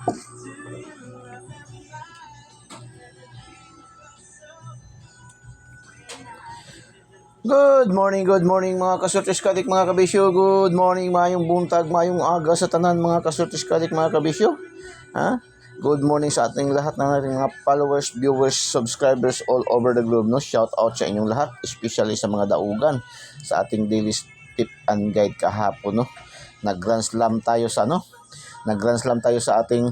Good morning mga kasurtis kadik mga kabisyo. Good morning, mayong buntag, mayong aga sa tanan mga kasurtis kadik mga kabisyo. Good morning sa ating lahat ng ating mga followers, viewers, subscribers all over the globe. No? Shout out sa inyong lahat, especially sa mga daugan sa ating daily tip and guide kahapon. No? Nag-grand slam tayo sa ating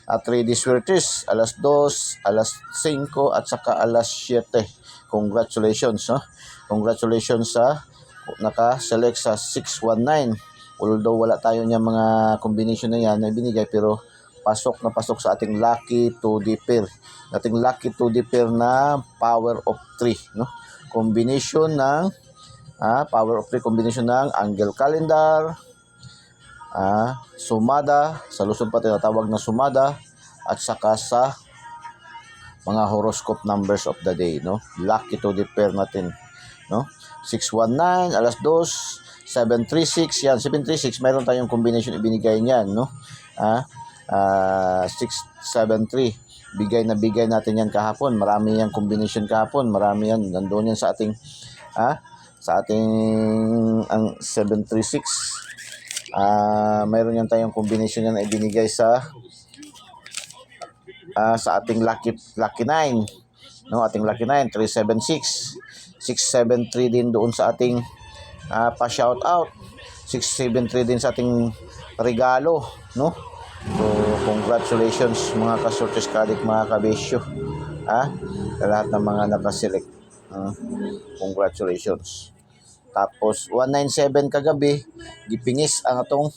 3D swerte, alas 2, alas 5 at saka alas 7. Congratulations, no? Congratulations sa naka-select sa 619. Although wala tayo niya mga combination na yan na binigay, pero pasok sa ating lucky 2D pair. Ating lucky 2D pair na power of 3, no? Combination ng power of 3 combination ng angle calendar, sumada, sa Luzon pa tinatawag na sumada, at saka sa mga horoscope numbers of the day, no? Lucky 2D pair natin, no? 619, alas 2, 736, yan, 736, mayroon tayong combination ibinigay niyan, no? 673, bigay natin yan kahapon. Marami yang combination kahapon, marami yan, nandoon yan sa ating ang 736. Mayroon yan tayong combination yan na ibinigay sa ating lucky 9, no? Ating lucky 9 376, 673 din doon sa ating pa-shout out, 673 din sa ating regalo, no? So congratulations mga kasurtis kadik mga kabisyo, sa lahat ng mga nakaselect. Congratulations. Tapos 197 kagabi gipingis ang atong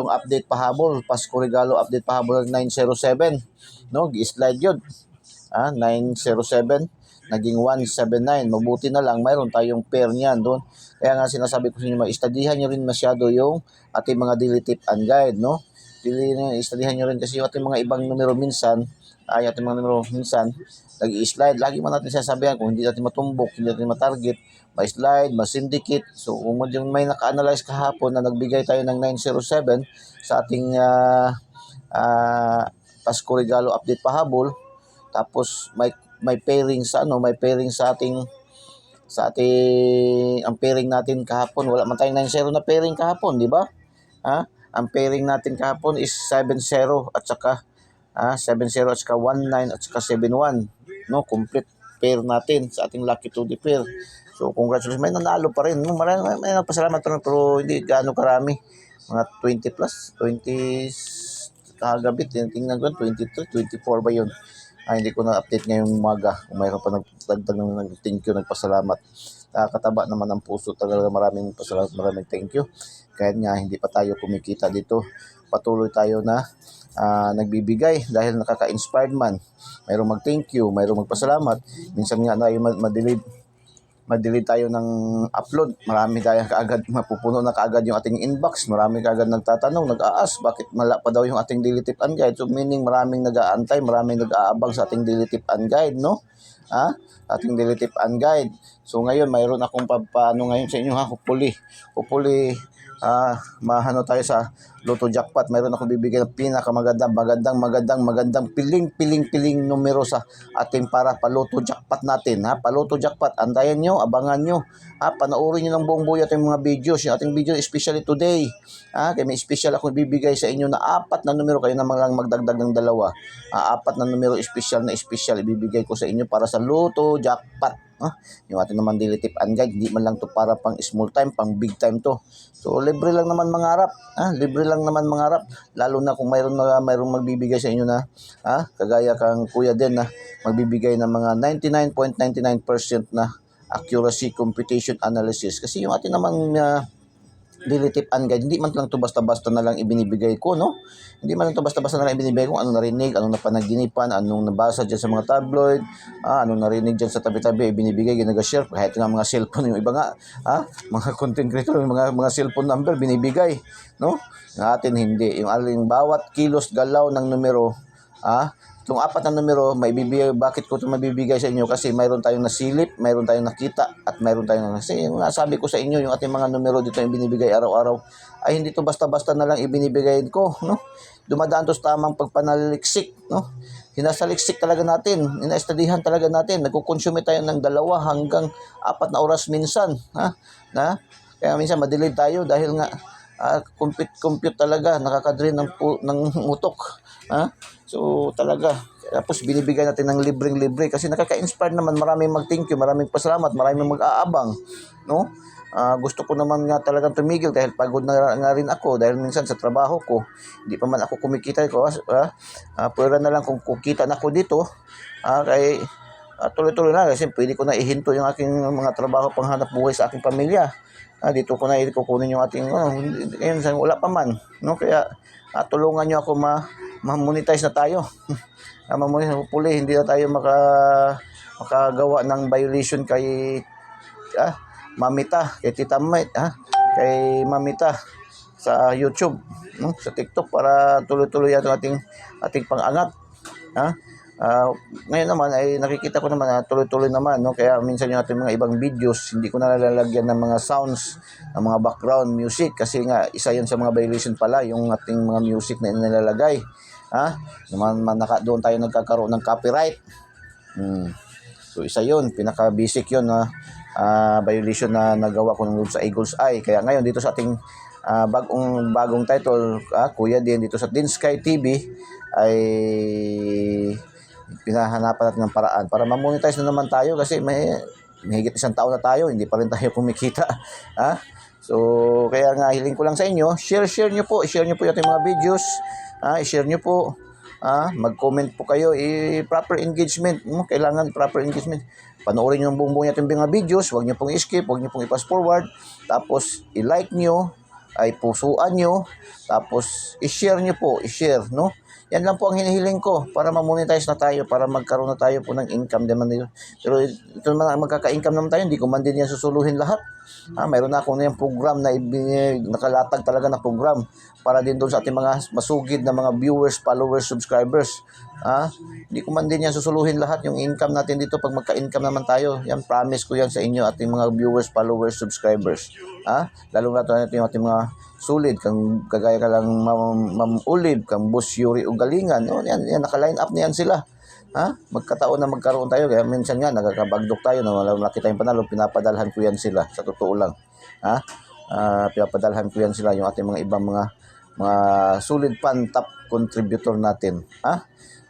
update pahabol, Pasko regalo update pahabol 907, no? Gi-slide yun, 907 naging 179. Mabuti na lang mayroon tayong pair niyan doon. Kaya nga sinasabi ko sa inyo, ma-studyhan nyo rin masyado yung ating mga daily tip and guide, no? I-studyhan nyo rin kasi yung ating mga ibang numero minsan, nag-i-slide. Lagi man natin sasabihan kung hindi natin matumbok, hindi natin matarget, ma-slide, ma-syndicate. So kung may naka-analyze kahapon na nagbigay tayo ng 907 sa ating Pasko regalo update pahabol, tapos may pairing sa ating ang pairing natin kahapon, wala man tayong 90 na pairing kahapon, di ba? Ang pairing natin kahapon is 70 at saka 70 at saka 19 at saka 71, no? Complete pair natin sa ating lucky 2D pair. So congratulations, may nanalo pa rin, no? May nagpasalamat pa rin, pero hindi gaano karami, mga 20 plus 20 kagabi, tingnan ko 23, 24 ba yun? Hindi ko na-update ngayong umaga. Kung mayroon pa nagdagdag ng thank you, nagpasalamat. Kataba naman ang puso. Talaga maraming pasalamat, maraming thank you. Kahit nga hindi pa tayo kumikita dito, patuloy tayo na nagbibigay dahil nakaka-inspired man. Mayroong mag-thank you, mayroong magpasalamat. Minsan nga na yung ma-delete tayo ng upload. Marami tayo kaagad, mapupuno na kaagad yung ating inbox. Marami kaagad nagtatanong, nag-aas, bakit mala pa daw yung ating daily tip and guide? So meaning maraming nag-aantay, maraming nag-aabang sa ating daily tip and guide, no? Ating daily tip and guide. So ngayon, mayroon akong paano ngayon sa inyo, hopefully, mahano tayo sa Lotto Jackpot. Mayroon akong bibigyan ng magandang piling numero sa ating para pa-Lotto Jackpot natin, pa-Lotto Jackpot. Antayin nyo, abangan nyo, panoorin nyo ng buong buhay ating mga videos, yung ating video especially today. Kaya may special akong bibigay sa inyo na 4 na numero, kayo naman lang magdagdag ng 2. 4 na numero special ibibigay ko sa inyo para sa Lotto Jackpot. Yung ating naman daily tip and guide, hindi man lang to para pang small time, pang big time to. So libre lang naman mangarap, lalo na kung mayroong magbibigay sa inyo na kagaya kang kuya din na magbibigay ng mga 99.99% na accuracy computation analysis. Kasi yung ating naman daily tip and guide, hindi man lang to basta-basta na lang ibinibigay ko, no? Hindi man lang to basta-basta na lang ibinibigay ko, anong narinig, anong napanaginipan, anong nabasa dyan sa mga tabloid, anong narinig dyan sa tabi-tabi, ibinibigay, ginag-share, kahit nga mga cellphone, yung iba nga, mga content creator, yung mga cellphone number, binibigay, no? Ng atin hindi, yung bawat kilos galaw ng numero, Itong apat na numero, maibibigay, bakit ko ito mabibigay sa inyo? Kasi mayroon tayong nasilip, mayroon tayong nakita, at mayroon tayong, kasi yung sabi ko sa inyo, yung ating mga numero dito yung binibigay araw-araw, ay hindi to basta-basta na lang ibinibigay ko, no? Dumadaan to sa tamang pagpanaliksik, no? Sinasaliksik talaga natin, inaestadihan talaga natin, nagkukonsume tayo ng 2 hanggang 4 na oras minsan, kaya minsan madelayed tayo dahil nga compute talaga, nakakadrain ng utok, So talaga, tapos binibigyan natin ng libreng-libre kasi nakaka-inspire naman, maraming mag-thank you, maraming pasalamat, maraming mag-aabang, no? Gusto ko naman nga talagang tumigil dahil pagod na nga rin ako dahil minsan sa trabaho ko, hindi pa man ako kumikita ko, pwera na lang kung kukita na ako dito, kay tuloy-tuloy na kasi pwede ko na ihinto yung aking mga trabaho panghanap buhay sa aking pamilya. Dito ko na kukunin yung ating, ngayon wala pa man, no? Kaya tulungan nyo ako ma-monetize na tayo. Hopefully, hindi na tayo makagawa ng violation kay Mamita, kay Tita Mate, kay Mamita sa YouTube, no? Sa TikTok para tuloy-tuloy ang ating pang-angat. Ngayon naman ay nakikita ko naman na tuloy-tuloy naman, no? Kaya minsan yung ating mga ibang videos hindi ko na nalalagyan ng mga sounds, ng mga background music kasi nga isa yan sa mga violation pala yung ating mga music na nilalagay. Doon tayo nagkakaroon ng copyright. So isa yun, pinaka-basic yun na violation na nagawa ko nung sa Eagle's Eye. Kaya ngayon dito sa ating bagong title, Kuya Din, dito sa Din Sky TV ay pinahanapan natin ng paraan para ma-monetize na naman tayo kasi may higit 1 taon na tayo, hindi pa rin tayo kumikita. So kaya nga hiling ko lang sa inyo, share nyo po yung ating mga videos, i-share nyo po, mag-comment po kayo, proper engagement, kailangan proper engagement. Panoorin nyo ang buong ating mga videos, huwag nyo pong i-skip, huwag nyo pong i-pass forward, tapos i-like nyo, ay pusuan nyo, tapos i-share nyo po, no? Yan lang po ang hinihiling ko para ma-monetize na tayo, para magkaroon na tayo po ng income naman nito. Pero ito naman magkaka-income naman tayo, hindi ko man din yan susuluhin lahat. Mayroon na akong yung program na nakalatag talaga na program para din doon sa ating mga masugid na mga viewers, followers, subscribers. Hindi ko man din yan susuluhin lahat yung income natin dito pag magka-income naman tayo. Yan, promise ko yan sa inyo ating mga viewers, followers, subscribers. Lalo na ito yung ating mga sulit, kang kagaya ka lang Ma'am Olive, kang Boss Yuri Ugalingan, yan naka-line up niyan sila. Magkataon na magkaroon tayo, kaya minsan nga nagkakabagdok tayo na wala nakita yung panalo, pinapadalhan ko yan sila, sa totoo lang. Pinapadalhan ko yan sila, yung ating mga ibang mga solid fan top contributor natin.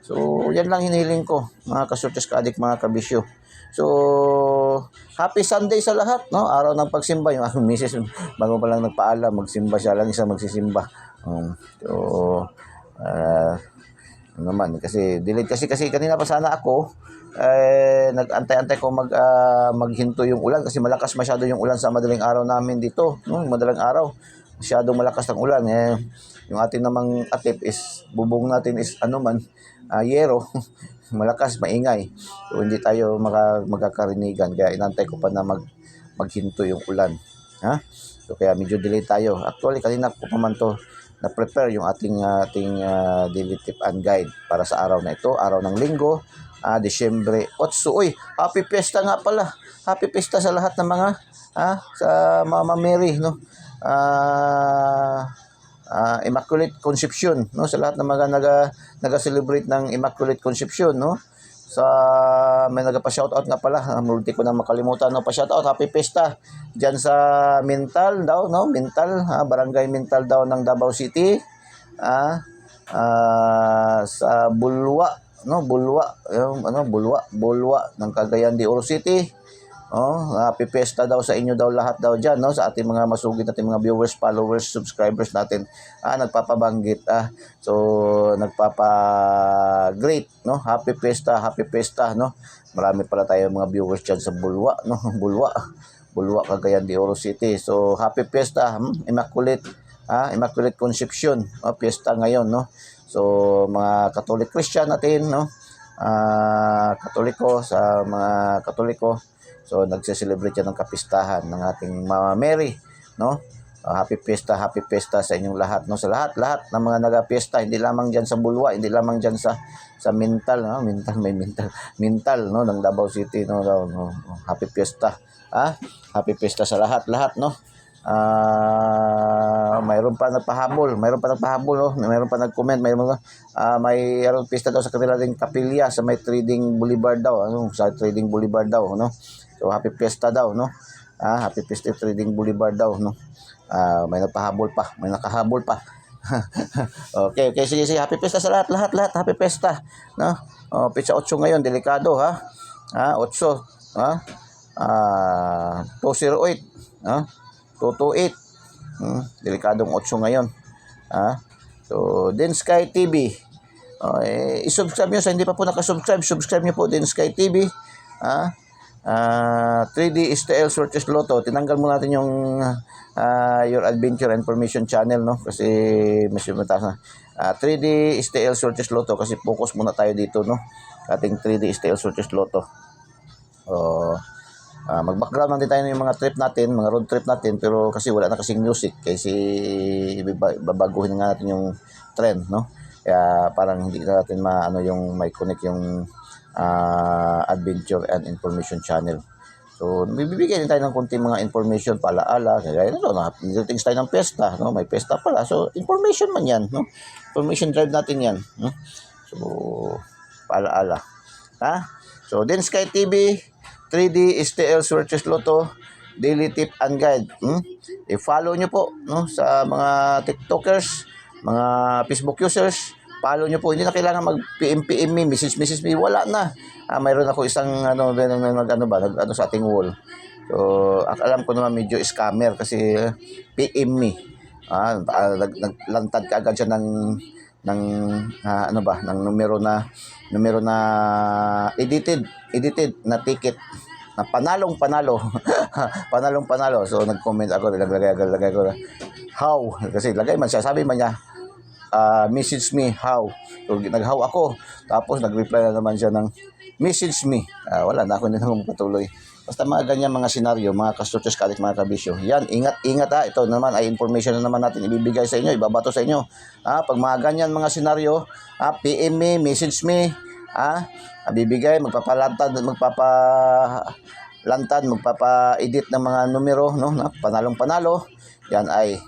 So yan lang hinihiling ko, mga kasurtes ka-adik, mga kabisyo. So happy Sunday sa lahat, no? Araw ng pagsimba. Yung aking misis bago pa lang nagpaalam, magsimba siya lang, isa magsisimba. Naman kasi delayed kasi kanina pa sana ako nag-antay-antay ko maghinto yung ulan kasi malakas masyado yung ulan sa madaling araw namin dito, no? Madaling araw masyadong malakas ang ulan. Yung ating namang atip is bubong natin is yero. Malakas, maingay. So hindi tayo magkakarinigan, kaya inantay ko pa na maghinto yung ulan. So kaya medyo delay tayo. Actually kanina ko pa man to na prepare yung ating daily tip and guide para sa araw na ito, araw ng Linggo, Disyembre 8. Uy, happy fiesta nga pala. Happy fiesta sa lahat ng mga sa Mama Mary, no? Immaculate Conception, no? Sa lahat ng mga naga-celebrate ng Immaculate Conception, no? May nagpa-shoutout nga pala, multi ko na makalimutan, no? Pa-shoutout, happy fiesta diyan sa Mintal daw, no? Mintal, Barangay Mintal daw ng Davao City. Sa Bulwa, no? Bulwa ng Cagayan de Oro City. Happy fiesta daw sa inyo daw lahat daw diyan, no? Sa ating mga masugid nating mga viewers, followers, subscribers natin. Nagpapabanggit, so nagpapa-great, no? Happy fiesta, no? Marami pala tayong mga viewers diyan sa Bulwa, no? Bulwa, Cagayan de Oro City. So happy fiesta, Immaculate Conception, fiesta ngayon, no? So mga Catholic Christian natin, no? Katoliko, sa mga Katoliko, so nagse-celebrate yan ng kapistahan ng ating Mama Mary, no? Happy Fiesta sa inyong lahat, no? Sa lahat ng mga nagapiesta, hindi lamang diyan sa Bulwa, hindi lamang diyan sa mental, no? Mental, no, ng Davao City, no, no. Happy Fiesta. Happy Fiesta sa lahat, no? Mayroon pa nagpahabol, no? Mayroon pa nag-comment, mayroon pista daw sa kanila ding kapilya sa may Trading Boulevard daw, sa Trading Boulevard daw, no? So happy Fiesta daw, no? Happy Fiesta Trading Boulevard daw, no? May nakahabol pa. Okay, sige, happy Fiesta sa lahat, happy Fiesta, no? Pizza 8 ngayon, delikado, ha? 8, 208, 228, delikadong 8 ngayon, So, Din Sky TV, i-subscribe nyo sa hindi pa po nakasubscribe, subscribe nyo po Din Sky TV, 3D STL Sortes Lotto. Tinanggal mo natin yung Your Adventure Information Channel, no? Kasi mas mataas na. 3D STL Sortes Lotto kasi focus muna tayo dito, no? Ating 3D STL Sortes Lotto. Mag-background lang din tayo ng mga trip natin, mga road trip natin, pero kasi wala na kasing music kasi babaguhin nga natin yung trend, no? Kaya parang hindi natin yung may connect yung Adventure and Information Channel. So, bibigyan din tayo ng konting mga information, palaala, kaya nagdating tayo ng pesta, no? May pesta pala. So, information man yan, no? Information drive natin yan, no? So, palaala. So, Din Sky TV, 3D STL Sortes Lotto, Daily Tip and Guide. I-follow nyo po, no? Sa mga TikTokers, mga Facebook users, follow nyo po. Hindi na kailangan mag-PM me, message me, wala na. Mayroon ako isang sa ating wall. So, alam ko naman medyo scammer kasi PM me. Naglantad ka agad siya ng numero na edited na ticket na panalo. So, nag-comment ako, lagay ko how, kasi lagay man siya, sabi man niya, message me how. So, nag-how ako. Tapos, nag-reply na naman siya ng message me. Wala na ako nang patuloy. Basta mga ganyan mga senaryo, mga kastutos, mga kabisyo. Yan, ingat. Ito naman ay information na naman natin ibibigay sa inyo, ibabato sa inyo. Pag mga ganyan mga senaryo, PM me, message me, bibigay, magpapa-edit ng mga numero, no? Panalong-panalo. Yan ay,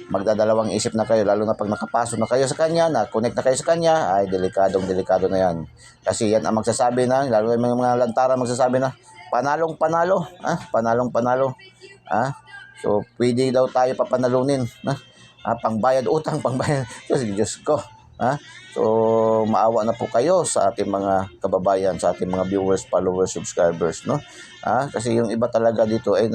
magdadalawang isip na kayo, lalo na pag nakapasok na kayo sa kanya, na-connect na kayo sa kanya, ay delikado na yan. Kasi yan ang magsasabi na, lalo yung mga lantara magsasabi na, panalong-panalo. So, pwede daw tayo papanalunin. Pangbayad utang. Diyos ko. So, maawa na po kayo sa ating mga kababayan, sa ating mga viewers, followers, subscribers, no? Kasi yung iba talaga dito ay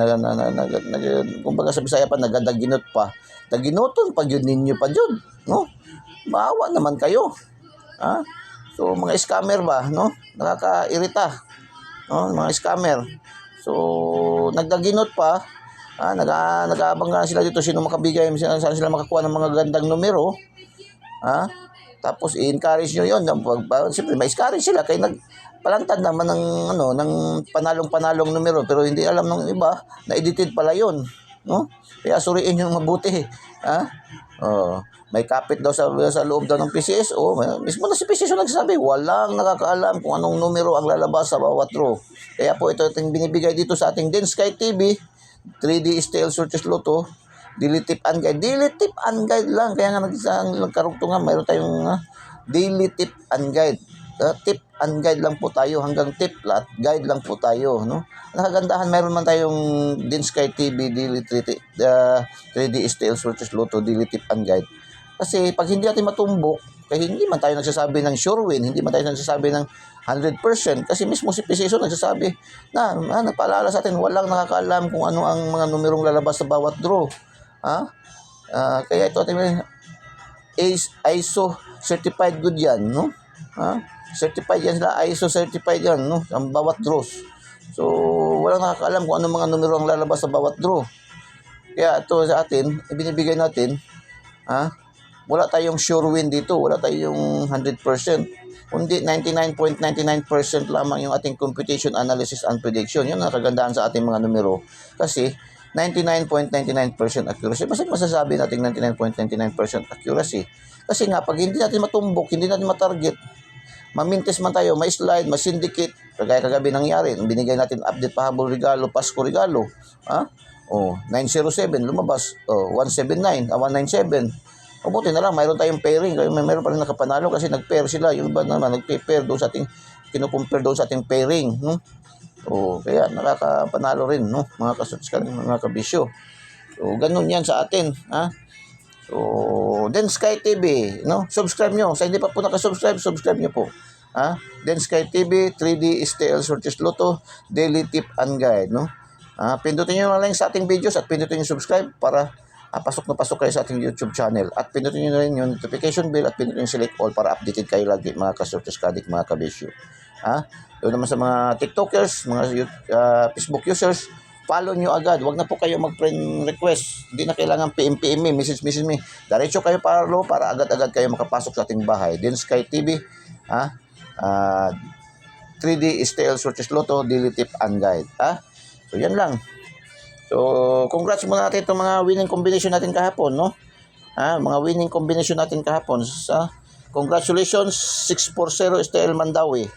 kumbaga sa Bisaya pa nagadaginot pa. Daginoton pa yun ninyo pa yun, no? Maawa naman kayo. So, mga scammer ba, no? Nakakairita, no? Mga scammer. So, nagdaginot pa. Nag-aabang nga sila dito sino makabigay, saan sila makakuha ng mga gandang numero. Tapos i-encourage nyo yun. Siyempre, ma-discourage sila kaya nagpalantad naman ng panalong-panalong numero, pero hindi alam ng iba na edited pala yun, no? Kaya suriin nyo mabuti. May kapit daw sa loob daw ng PCSO. Mismo na si PCSO nagsasabi, walang nakakaalam kung anong numero ang lalabas sa bawat row. Kaya po ito yung binibigay dito sa ating Din Sky TV, 3D STL Sortes Lotto, Daily Tip and Guide. Daily Tip and Guide lang. Kaya nga nagkarugtungan, mayroon tayong Daily Tip and Guide. Tip and guide lang po tayo, hanggang tip at guide lang po tayo, no? Nakagandahan, mayroon man tayong Din Sky TV Daily 3D STL Sortes Lotto Daily Tip and Guide. Kasi pag hindi natin matumbok, kaya hindi man tayo nagsasabi ng sure win, hindi man tayo nagsasabi ng 100%, kasi mismo si PCSO nagsasabi na nagpaalala sa atin, walang nakakaalam kung ano ang mga numerong lalabas sa bawat draw. Kaya ito ating ISO certified good yan, no? Certified yan sila, ISO certified yan, no? Ang bawat draws. So, walang nakakaalam kung ano mga numero ang lalabas sa bawat draw. Kaya ito sa atin, ibinibigay natin, wala tayong sure win dito, wala tayong 100%. Kundi 99.99% lamang yung ating computation, analysis, and prediction. Yun ang kagandahan sa ating mga numero. Kasi, 99.99% accuracy. Basta masasabi natin 99.99% accuracy. Kasi nga, pag hindi natin matumbok, hindi natin matarget, mamintes man tayo, may slide, masindicate, kagaya kagabi nangyari, binigay natin update pahabol regalo, Pasko regalo, ha? 907, lumabas, 179, 197, o buti na lang, mayroon tayong pairing, mayroon pa rin nakapanalo kasi nag-pair sila, yung iba naman, nag-pair doon sa ating, kinukumpare doon sa ating pairing, kaya nakakapanalo rin, no? Mga kasutskan, mga kabisyo. So, ganun yan sa atin, ha? So, then Sky TV, no? Subscribe nyo. Sa hindi pa po nakasubscribe, subscribe nyo po. Ha? Then Sky TV, 3D STL Sortes Lotto, Daily Tip and Guide, no? Pindutin nyo na lang sa ating videos at pindutin nyo subscribe para pasok na pasok kayo sa ating YouTube channel. At pindutin nyo na rin yung notification bell at pindutin nyo select all para updated kayo lagi, mga kasortes kadik, mga kabisyo. Doon naman sa mga TikTokers, mga Facebook users, follow nyo agad. Huwag na po kayo mag-friend request. Hindi na kailangan PM me, message me. Diretso kayo follow para agad-agad kayo makapasok sa ating bahay. Then Sky TV, 3D STL Sortes Lotto, Daily Tip and Guide. So yan lang. So congrats muna natin itong mga winning combination natin kahapon, no? Mga winning combination natin kahapon. Congratulations, 640 STL Mandawi.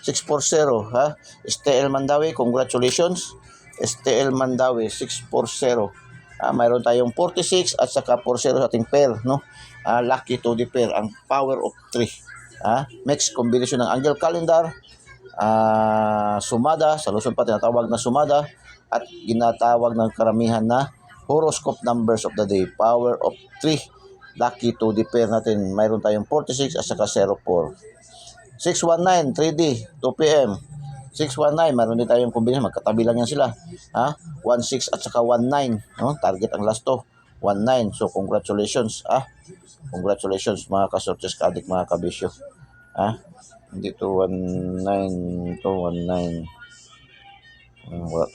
640, STL Mandawi, congratulations. STL Mandawi 640. Mayroon tayong 46 at saka 40 sa ating pair, no? Lucky to the pair, ang power of 3. Mix combination ng angle calendar, sumada, sa Luzon pa tinatawag na sumada, at ginatawag ng karamihan na horoscope numbers of the day, power of 3. Lucky to the pair natin, mayroon tayong 46 at saka 04. 619 3D 2 PM 619, meron din tayong kombinasyon, magkatabi lang yan sila. 16 at saka 19, no? Target ang last to, 19. So congratulations, congratulations mga kasortes kadik, mga kabisyo. Hindi to 19, to 19.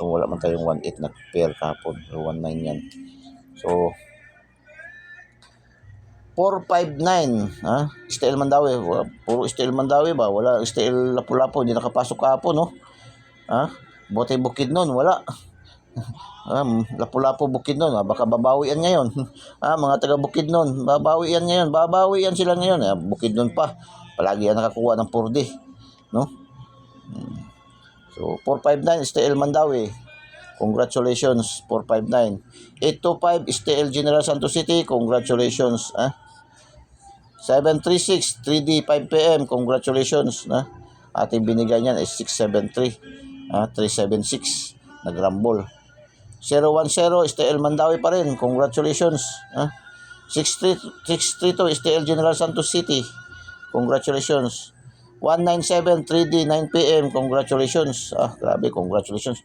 Wala man tayong 18 na pair kahapon. 19 yan. So 459, STL Mandawi. Puro STL Mandawi ba? Wala STL Lapu-Lapu, hindi nakapasok kahapon, no? Bote Bukidnon, wala. Lapu-Lapu Bukidnon, baka babawian ngayon. Mga taga Bukidnon, babawian ngayon. Babawian sila ngayon. Bukidnon pa. Palagi yan nakakuha ng 4D, no? So 459 STL Mandawi. Congratulations, 459. 825 STL General Santos City, congratulations. 736 3D 5 PM, congratulations. Ating binigay niyan is 673, 376, nagrambol. 010 STL Mandawi pa rin, congratulations. 632 STL General Santos City, congratulations. 197 3D 9 PM, congratulations. Grabe, congratulations.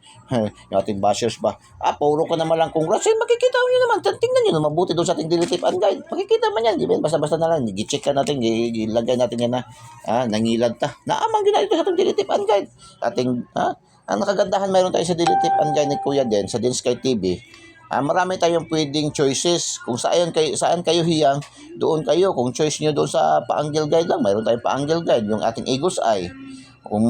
Yung ating bashers ba? Puro ko naman lang congrats. Makikita nyo naman, tingnan nyo na mabuti doon sa ating daily tip and guide. Makikita man yan, di ba? Basta-basta na lang, i-check ka natin, ilagay natin yan na nangilad ta. Naamang din natin sa ating daily tip and guide. Ang nakagandahan mayroon tayo sa daily tip and guide ni Kuya Den, sa Den Sky TV. Marami tayong pwedeng choices. Kung saan kayo hiyang, doon kayo. Kung choice nyo doon sa pa-angle guide lang, mayroon tayong pa-angle guide, yung ating Eagle's Eye. Kung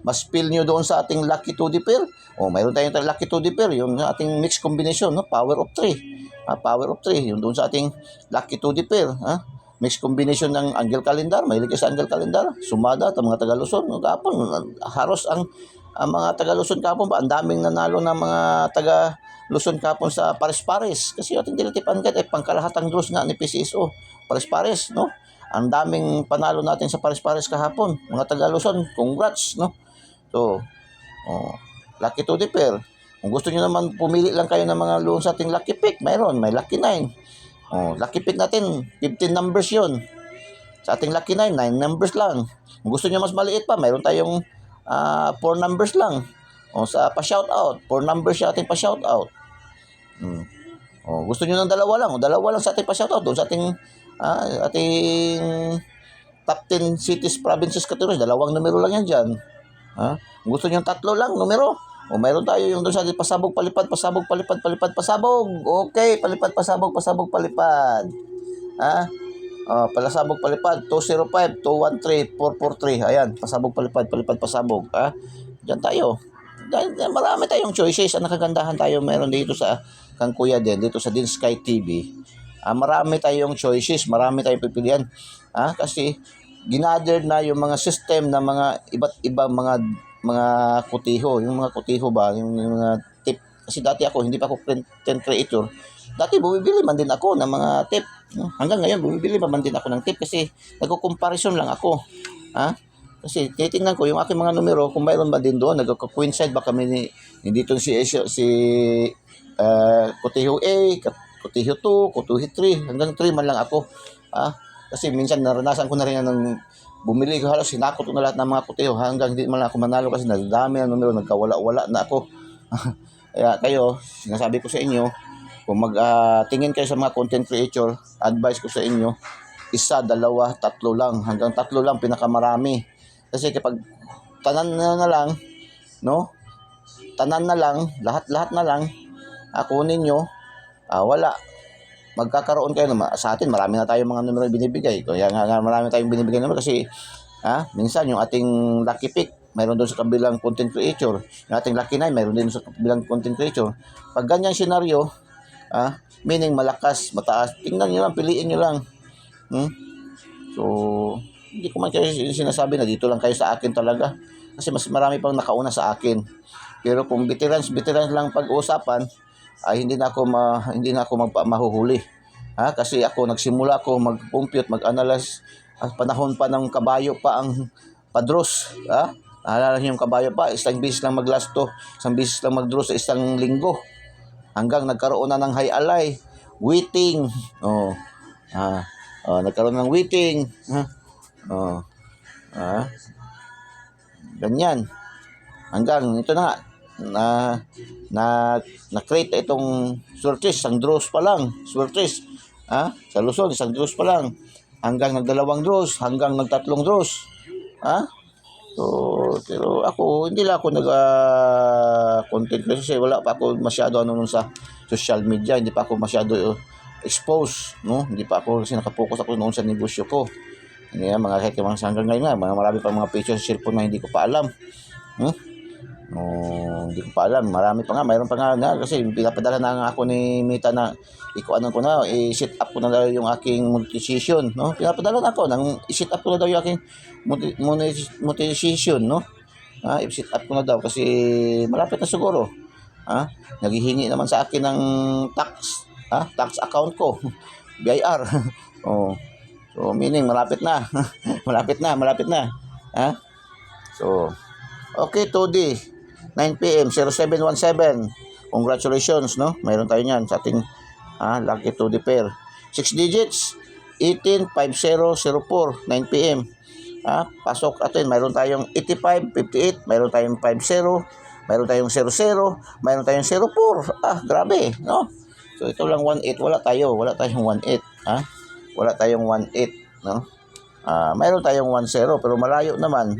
mas feel nyo doon sa ating Lucky to the pair, mayroon tayong Lucky to the pair, yung ating mixed combination, no? Power of 3. Power of 3, yung doon sa ating Lucky to the pair. Mixed combination ng angle calendar, mahilig sa angle calendar, sumada, at mga taga-Luzon. Kapon, haros ang mga taga-Luzon kapon ba, ang daming nanalo ng mga taga-Luzon kapon sa pares-pares. Kasi yung ating dilitipan ay pangkalahatang draws nga ni PCSO. Pares-pares, no? Ang daming panalo natin sa pares-pares kahapon. Mga taga-Luzon, congrats, no? So, lucky to the pair. Kung gusto nyo naman pumili lang kayo ng mga loan sa ating lucky pick, may lucky 9. Lucky pick natin, 15 numbers yun. Sa ating lucky 9, 9 numbers lang. Kung gusto nyo mas maliit pa, mayroon tayong 4 numbers lang. Sa pa-shoutout, 4 numbers sa ating pa-shoutout. Gusto nyo ng dalawa lang sa ating pa-shoutout. Doon sa ating top 10 cities, provinces, categories, 2 numero lang yan dyan. Kung gusto nyo 3 lang numero, mayroon tayo yung doon sa ating pasabog, palipad, pasabog, palipad, palipad, pasabog. Okay, palipad, pasabog, pasabog, palipad. Palasabog, palipad, 205, 213, 443. Ayan, pasabog, palipad, palipad, pasabog. Diyan tayo. marami tayong choices. Ang nakagandahan tayo meron dito sa kang kuya din, dito sa Din Sky TV. Marami tayong choices, marami tayong pipilian. Kasi ginather na yung mga system na mga iba't ibang mga kutiho. Yung mga kutiho ba, yung mga tip. Kasi dati ako, hindi pa ako content creator. Dati bumibili man din ako ng mga tip. Hanggang ngayon, bumibili pa man din ako ng tip kasi nagko-comparison lang ako. Kasi titingnan ko yung aking mga numero kung mayroon ba din doon. Nagko-coincide ba kami ni dito si Kutiho A, Kutiho 2, Kutiho 3. Hanggang 3 man lang ako. Kasi minsan naranasan ko na rin ng bumili ko, halos sinakot ko na lahat ng mga kutiho hanggang hindi man lang ako manalo kasi nadami ang numero, nagkawala-wala na ako. Kaya kayo, sinasabi ko sa inyo, kung tingin kayo sa mga content creator, advice ko sa inyo, 1, 2, 3 lang, hanggang 3 lang pinakamarami. Kasi kapag tanan na lang, no? Tanan na lang, lahat na lang, kunin nyo, wala. Magkakaroon kayo naman. Sa atin, marami na tayong mga numero binibigay. Kaya nga marami tayong binibigay numero kasi minsan yung ating lucky pick, mayroon doon sa kabilang content creator. Yung ating lucky 9, mayroon din sa kabilang content creator. Pag ganyan senaryo, meaning malakas, mataas, tingnan nyo lang, piliin nyo lang. So, hindi ko man kayo sinasabi na dito lang kayo sa akin talaga. Kasi mas marami pang nakauna sa akin. Pero kung veterans lang pag-uusapan, hindi na ako mahuhuli. Kasi ako nagsimula ako mag-compute, mag-analyze panahon pa ng kabayo pa ang padros. Naalala niyo yung kabayo pa, isang bisis lang maglasto, isang bisis lang magdraws sa isang linggo. Hanggang nagkaroon na ng high alay, waiting. Nagkaroon ng waiting. Ganyan. Hanggang ito na create itong Swertres, isang draws pa lang, Swertres. Sa Luzon, isang draws pa lang. Hanggang nagdalawang draws, hanggang nagtatlong draws. So, pero ako, hindi lang ako content kasi wala pa ako masyado nun sa social media, hindi pa ako masyado exposed, no? Hindi pa ako kasi nakapokus ako noon sa negosyo ko. Mga kahit mga hanggang ngayon marami pa mga pictures sa cellphone na hindi ko pa alam. Hindi ko pa alam. Marami pa nga. Mayroon pa nga kasi pinapadala na nga ako ni Mita na i-set up ko na daw yung aking monetization, no? Pinapadala na ako i-set up ko na daw yung aking monetization, no? I-set up ko na daw kasi malapit na siguro. Naghihingi naman sa akin ng tax account ko. BIR. So, meaning malapit na. malapit na. So, okay, 2D. 9 PM, 0717. Congratulations, no? Mayroon tayo niyan sa ating lucky 2D pair. 6 digits, 185004, 9 PM. Pasok atin, mayroon tayong 85, 58, mayroon tayong 50, mayroon tayong 00, mayroon tayong 04. Grabe, no? So, ito lang 18, wala tayong 18, Wala tayong 18, no? Mayroon tayong 10, pero malayo naman,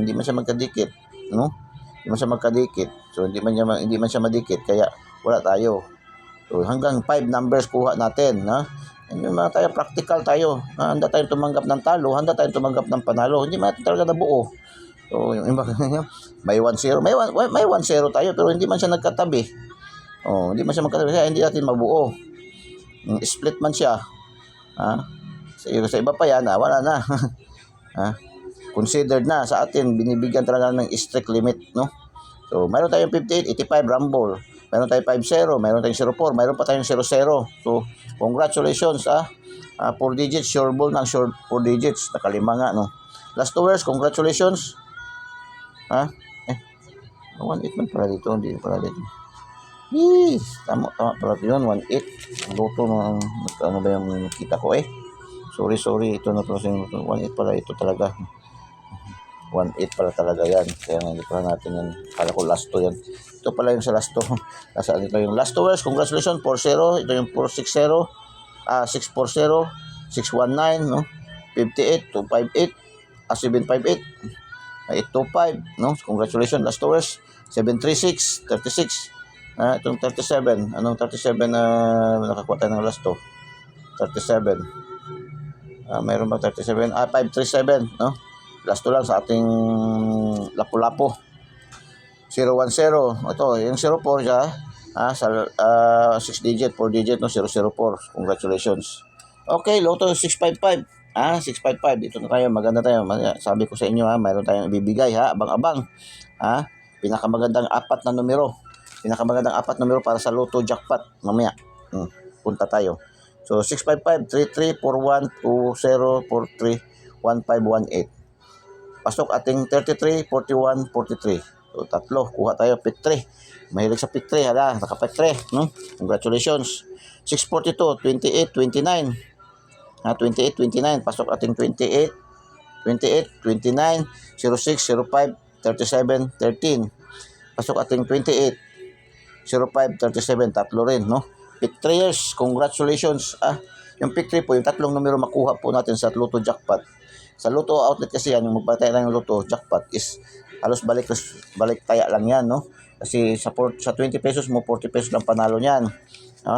hindi man siya magkadikit, no? Hindi man siya magkadikit. So hindi man siya madikit kaya wala tayo. So hanggang 5 numbers kuha natin, Yung mga tayo practical tayo. Handa tayong tumanggap ng talo, handa tayong tumanggap ng panalo. Hindi man talaga nabuo. So yung iba may 1-0, may 1-0 tayo pero hindi man siya nagkatabi. Hindi man siya magkatabi kaya hindi natin mabuo. Split man siya. Sa iba pa yan, wala na. Considered na sa atin, binibigyan talaga ng strict limit, no? So, mayroon tayong 58, 85 rumble. Mayroon tayong 50, mayroon tayong 04, mayroon pa tayong 00. So, congratulations, 4 digits, sure ball ng 4 digits. Nakalima nga, no? Last 2 words, congratulations. 1-8 man pala dito, hindi pala dito. Tama pala yun, 1-8. Luto na, ano ba yung kita ko Sorry, ito na pala 1-8 pala ito talaga. 1-8 pala talaga yan. Kaya hindi pala natin yan. Kala ko last 2 yan. Ito pala yung sa last 2. Nasaan ito yung last 2 words. Congratulations, 4-0. Ito yung 4-6-0. 6-4-0. 6-1-9, no? 58, 258. 758. 825, no? Congratulations, last 2 words. 736, 36. Itong 37. Anong 37 na nakakuha tayo ng last 2? 37. Mayroon ba 37? 537, no? Last 2 lang sa ating lapu-lapo. 010. Ito, yung 04 siya. Sa 6 digit, 4 digit, no? 004. Congratulations. Okay, Lotto 655. 655. Dito na tayo. Maganda tayo. Sabi ko sa inyo, mayroon tayong ibibigay, abang-abang. Pinakamagandang apat na numero. Pinakamagandang apat na numero para sa Lotto jackpot. Mamaya. Punta tayo. So, 655-3341-2043-1518. Pasok ating 33, 41, 43. So, tatlo. Kuha tayo, pick 3. Mahilig sa pick 3. Naka-pick 3. No? Congratulations. 642, 28, 29. 28, 29. Pasok ating 28, 28, 29, 06, 05, 37, 13. Pasok ating 28, 05, 37. Tatlo rin, no? Pick 3 years. Congratulations. Yung pick 3 po, yung tatlong numero makuha po natin sa Lotto jackpot. Sa Lotto outlet kasi yan, yung magpatay lang yung Lotto jackpot is halos balik taya lang yan, no? Kasi sa 20 pesos mo, 40 pesos lang panalo niyan.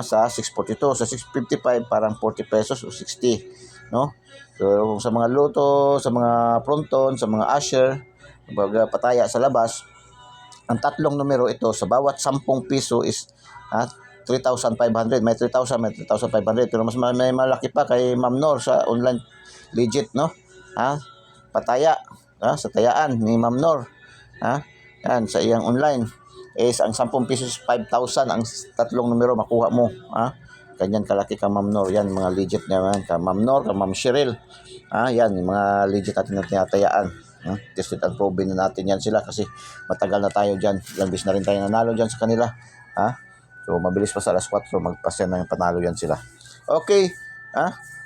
Sa 642, sa 655 parang 40 pesos o 60, no? So sa mga Lotto, sa mga Fronton, sa mga Asher, pataya sa labas, ang tatlong numero ito sa bawat 10 piso is 3,500. May 3,000, may 3,500. Pero mas may malaki pa kay Ma'am Nor sa online legit, no? Pataya sa tayaan ni Ma'am Nor. Yan sa iyang online is ang 10 pesos 5,000 ang tatlong numero makuha mo. Ganyan kalaki ka Ma'am Nor. Yan mga legit naman ka Ma'am Nor, ka Ma'am Cheryl. Yan yung mga legit natin na tinatayaan. Tested and proven na natin yan sila kasi matagal na tayo dyan. Ilang bis na rin tayo nanalo dyan sa kanila. So mabilis pa sa alas 4 magpasya na yung panalo yan sila. Okay.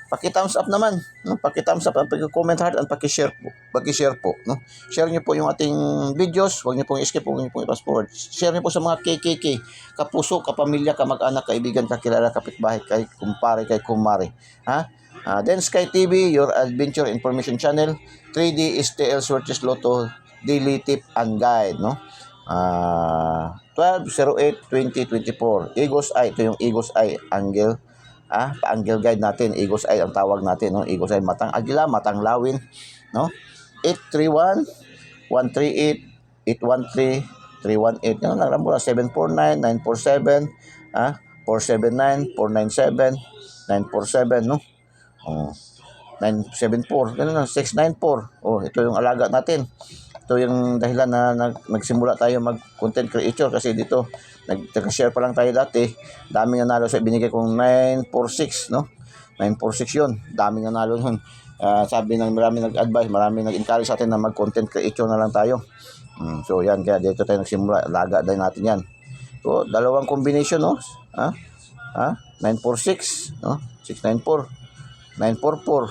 Paki-thumbs up naman, no? Paki-thumbs up, paki-comment heart, at paki-share po. Paki-share po, no? Share niyo po yung ating videos, huwag niyo pong i-skip, huwag niyo pong i-fast forward. Share niyo po sa mga KKK, kapuso, kapamilya, kamag-anak, kaibigan, kakilala, kapitbahay, kay kumpare, kay kumare. Then Sky TV, your adventure information channel, 3D STL Sortes Lotto Daily Tip and Guide, no? 12/08/2024. Eagles Eye, ito yung Eagles Eye Angle. Pa-angle guide natin, Eagles Eye ang tawag natin, no? Eagles Eye, matang agila, matang lawin, no? 831 138 813 318. Yan lang mula 749 947 479 497 947, no? 974. Ganun lang, 694. Ito yung alaga natin. Ito yung dahilan na nagsimula tayo mag-content creator kasi dito nag-share pa lang tayo dati. Daming nanalo sa binigay kong 946, no? 946 yun. Daming nanalo nun. Sabi ng marami nag-advise, marami nag-encourage sa atin na mag-content creator na lang tayo. So yan, kaya dito tayo nagsimula. Alaga din natin yan. So, dalawang combination, no? 946, no? 694, 944,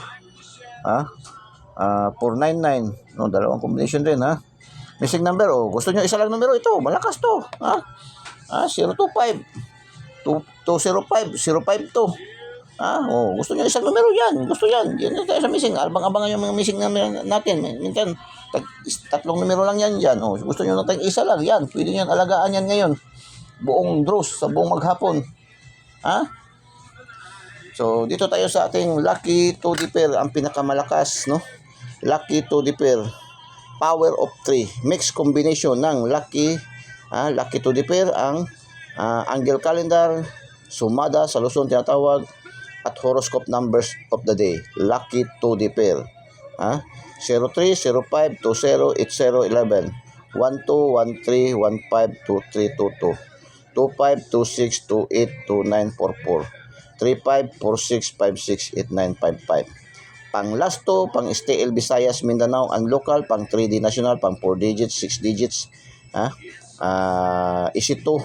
499, no? Dalawang combination din, Missing number, gusto nyo isa lang numero, ito, malakas to, 025, 205, 052, gusto nyo isang numero yan, gusto yan, yan tayo sa missing, abang-abangan yung mga missing number natin, minsan, tatlong numero lang yan dyan, gusto nyo natin isa lang, yan, pwede nyo alagaan yan ngayon, buong draws, sa buong maghapon, So, dito tayo sa ating Lucky 2D pair, ang pinakamalakas, no? Lucky 2D pair, power of 3, mix combination ng Lucky 2D pair, ang angle calendar, sumada sa Luzon tinatawag, at horoscope numbers of the day. Lucky 2D pair. 03, 05, 20, 80, 11, 12, 13, 15, 23, 22, 25, 26, 28, 29, 44. 35, 46, 56, 89, 55. Pang Lasto, pang STL Visayas, Mindanao, ang local, pang 3D national, pang 4 digits, 6 digits, Isito,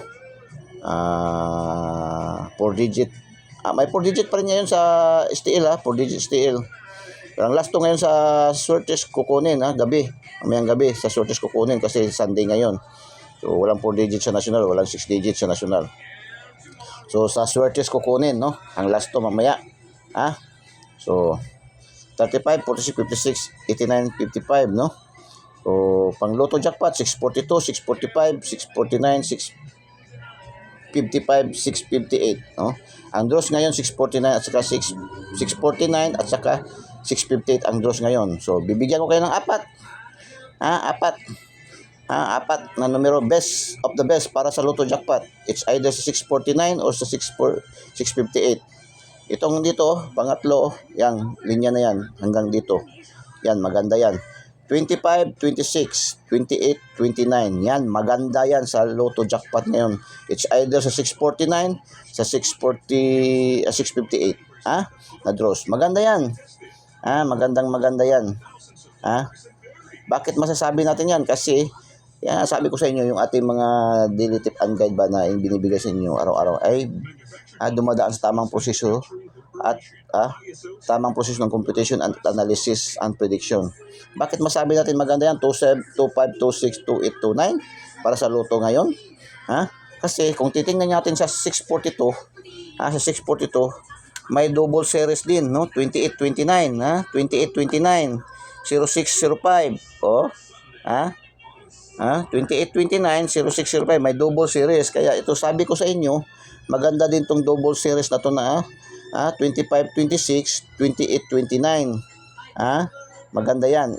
4 digit. May 4 digit pa rin ngayon sa STL, 4 digit STL. Pero ang Lasto ngayon sa Sortes kukunin, gabi, mamayang gabi sa Sortes kukunin kasi Sunday ngayon. So walang 4 digit sa national, walang 6 digit sa national. So, sa Sortes kukunin, no? Ang last to mamaya. So, 35, 46, 56, 89, 55, no? So, pang Lotto jackpot, 642, 645, 649, 655, 658, no? Ang draws ngayon, 649 at saka 649 at saka 658 ang draws ngayon. So, bibigyan ko kayo ng apat. Apat. Apat na numero, best of the best para sa Lotto Jackpot. It's either sa 649 or sa 658. Itong dito, pangatlo, yan, linya na yan, hanggang dito. Yan, maganda yan. 25, 26, 28, 29. Yan, maganda yan sa Lotto Jackpot ngayon. It's either sa 649, sa 658. Na draws. Maganda yan. Maganda yan. Bakit masasabi natin yan? Kasi, yan, sabi ko sa inyo, yung ating mga daily tip and guide ba na binibigay sa inyo araw-araw ay dumadaan sa tamang proseso at tamang proseso ng computation and analysis and prediction. Bakit masabi natin maganda yan? 27, 25, 26, 28, 29 para sa Lotto ngayon. Kasi kung titingnan natin sa 642, sa 642, may double series din, no? 28, 29, 28, 29, 06, 05, 28-29, 06-05, may double series. Kaya ito sabi ko sa inyo, maganda din tong double series na to na 25-26, 28-29. Maganda yan.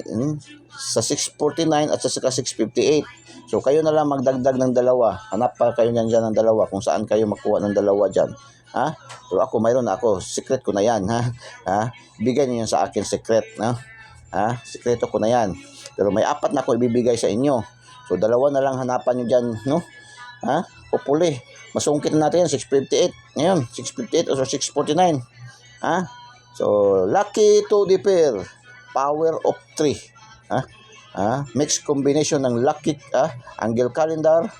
Sa 649 at sa 658. So kayo na lang magdagdag ng dalawa. Hanap pa kayo niyan dyan ng dalawa kung saan kayo makuha ng dalawa dyan. Pero ako mayroon ako, secret ko na yan. Bigay niyo yan sa akin secret. Sekreto ko na yan. Pero may apat na ako ibibigay sa inyo. So, dalawa na lang hanapan nyo dyan, no? Hopefully. Masungkit na natin yan, 658. Ngayon, 658 o 649. So, lucky to the pair. Power of 3. Mixed combination ng lucky, angle calendar,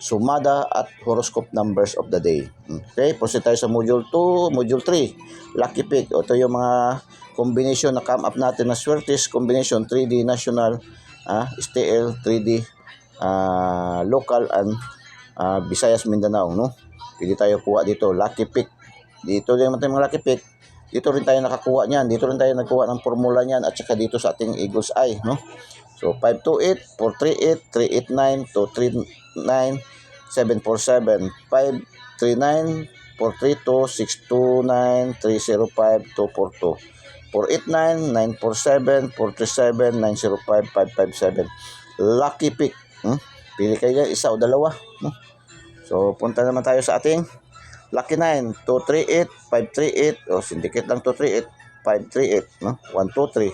sumada, at horoscope numbers of the day. Okay, proceed tayo sa module 2, module 3. Lucky pick. Ito yung mga combination na come up natin na swertes combination 3D national, STL 3D local and Visayas Mindanao, no? Pili tayo kuha dito lucky pick. Dito din naman mga lucky pick. Dito rin tayo nakakuha niyan. Dito rin tayo nagkuha ng formula niyan at saka dito sa ating Eagle's Eye, no? So 528, 438, 389, 239, 747, 539, 432, 629, 305, 242. 489, 947, 437, 905, 557. Lucky pick. Pili kayo isa o dalawa. So, punta naman tayo sa ating lucky 9. 238, 538. O, syndicate lang 238, 538. 123.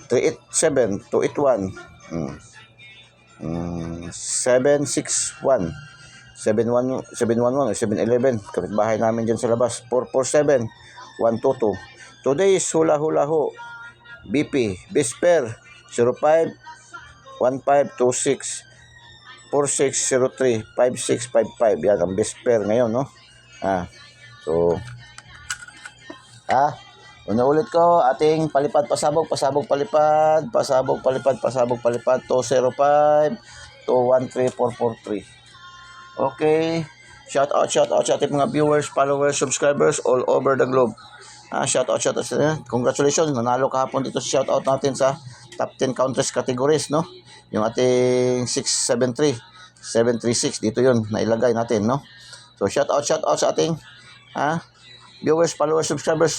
387, 281. 761. 711 o 711. Kapitbahay namin dyan sa labas. 447, 122. Today is hula ho. BP, Bisper, 05, 1526, 4603, 5655. Yan ang Bisper ngayon, no? So, ulit ko, ating palipad, pasabog, palipad, 205, 213, 443. Okay. Shout out sa ating mga viewers, followers, subscribers all over the globe. Shout out. Congratulations, nanalo kahapon dito sa shout out natin sa top 10 countries categories, no? Yung ating 673, 736 dito yun nailagay natin, no? So shout out sa ating viewers, followers, subscribers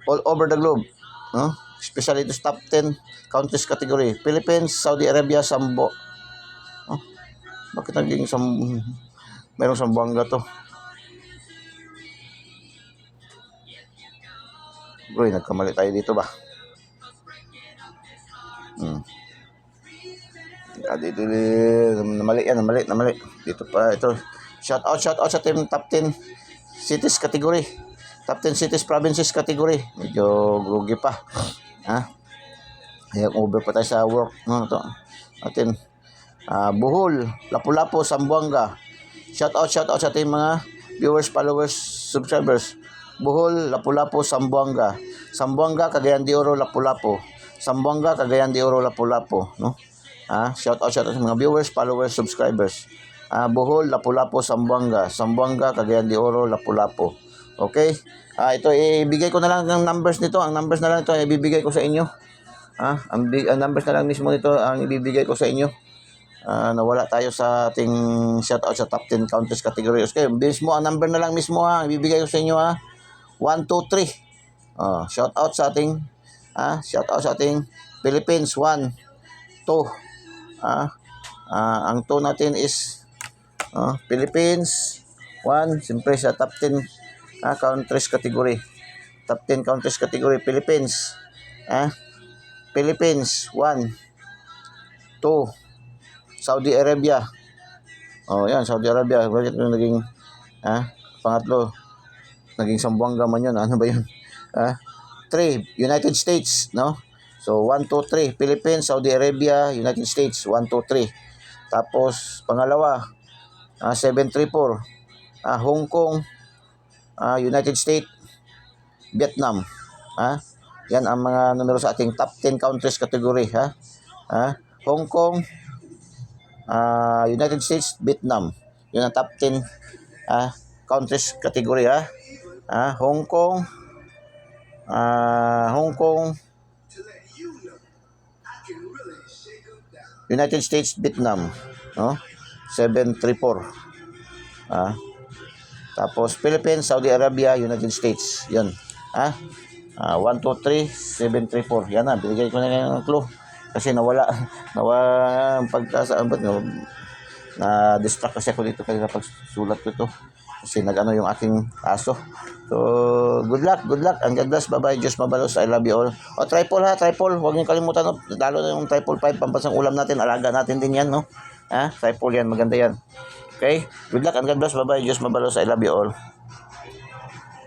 all over the globe, no? Especially this top 10 countries category. Philippines, Saudi Arabia, Sambo. Bakit naging mayroong Sambuanga to? Bro, nagkamali tayo dito ba? Dito namali. Dito pa ito. Shout out sa team top 10 cities category. Top 10 cities provinces category. Medyo grugi pa. Ayan, over pa tayo sa work, no, to. Atin Bohol, Lapu-Lapu, Zamboanga. Shout out sa ating mga viewers, followers, subscribers. Bohol, Lapu-Lapu, Zamboanga. Zamboanga, Cagayan de Oro, Lapu-Lapu. Zamboanga, Cagayan de Oro, Lapu-Lapu, no? Shout out sa ating mga viewers, followers, subscribers. Bohol, Lapu-Lapu, Zamboanga. Zamboanga, Cagayan de Oro, Lapu-Lapu. Okay? Ito ibigay ko na lang ng numbers nito. Ang numbers na lang ito ibibigay ko sa inyo. Ang numbers na lang mismo nito ang ibibigay ko sa inyo. Nawala tayo sa ating shoutout sa top 10 countries category. Okay, mismo ang number na lang mismo ibibigay ko sa inyo 1, 2, 3. Shoutout sa ating Philippines 1, 2, Ang 2 natin is Philippines 1, siyempre sa top 10 countries category. Top 10 countries category, Philippines. Philippines 1, 2, Saudi Arabia. Yan, Saudi Arabia. Bakit yung naging pangatlo? Naging Sambuanga man yun. Ano ba yun? 3, United States, no? So, 1, 2, 3. Philippines, Saudi Arabia, United States. 1, 2, 3. Tapos, pangalawa, 734. Hong Kong, United States, Vietnam. Yan ang mga numero sa ating top 10 countries category. Hong Kong, United States, Vietnam. Yun ang top 10 countries category. Hong Kong, United States, Vietnam, no? 734. Tapos Philippines, Saudi Arabia, United States. 'Yun. 1, 2, 3, 734. Yan na, binigay ko na ng clue. Kasi nawala na distract kasi ako dito kanina pag sulat ko ito. Kasi nag-ano yung aking aso. So, good luck. And God bless. Bye-bye. Diyos mabalos. I love you all. Tripod. Huwag niyo kalimutan. Lalo na yung tripod 5. Pampasang ulam natin. Alaga natin din yan, no? Tripod yan. Maganda yan. Okay? Good luck and God bless. Bye-bye. Diyos mabalos. I love you all.